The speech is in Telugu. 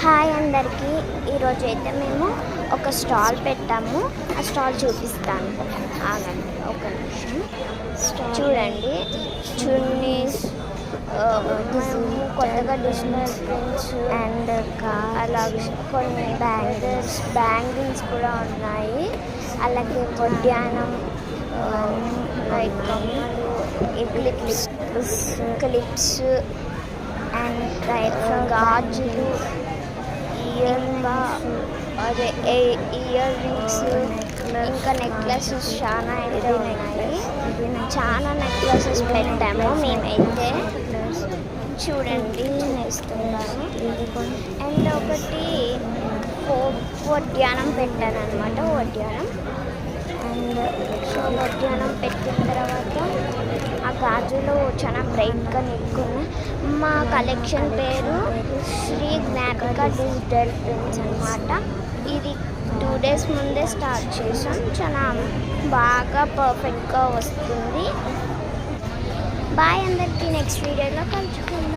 హాయ్ అందరికీ. ఈరోజు అయితే మేము ఒక స్టాల్ పెట్టాము. ఆ స్టాల్ చూపిస్తాను, ఆగండి ఒక నిమిషం. చూడండి, చున్నీస్, మేము కొత్తగా డిజైనర్ ప్రింట్స్ అండ్ అలాగే కొన్ని బ్యాంగిల్స్ కూడా ఉన్నాయి. అలాగే వడ్డానం, లైక్ క్లిప్స్ అండ్ గాజులు, ఇయర్ రింగ్స్, ఇంకా నెక్లెసెస్ చాలా అయితే ఉన్నాయి. చాలా నెక్లెసెస్ పెట్టాము మేమైతే. చూడండి వేస్తున్నాను. అండ్ ఒకటి వడ్డానం పెట్టాను అనమాట. వడ్డానం వడ్డానం పెట్టిన తర్వాత ఆ గాజులు చాలా బ్రైట్గా నిక్కున్నాయి. మా కలెక్షన్ పేరు శ్రీ జ్ఞాపిక డిజిటల్ ప్రింట్స్ అనమాట. ఇది 2 days ముందే స్టార్ట్ చేసాం. చాలా బాగా పర్ఫెక్ట్గా వస్తుంది. బాయ్ అందరికీ. నెక్స్ట్ వీడియోలో కలుసుకుందాం.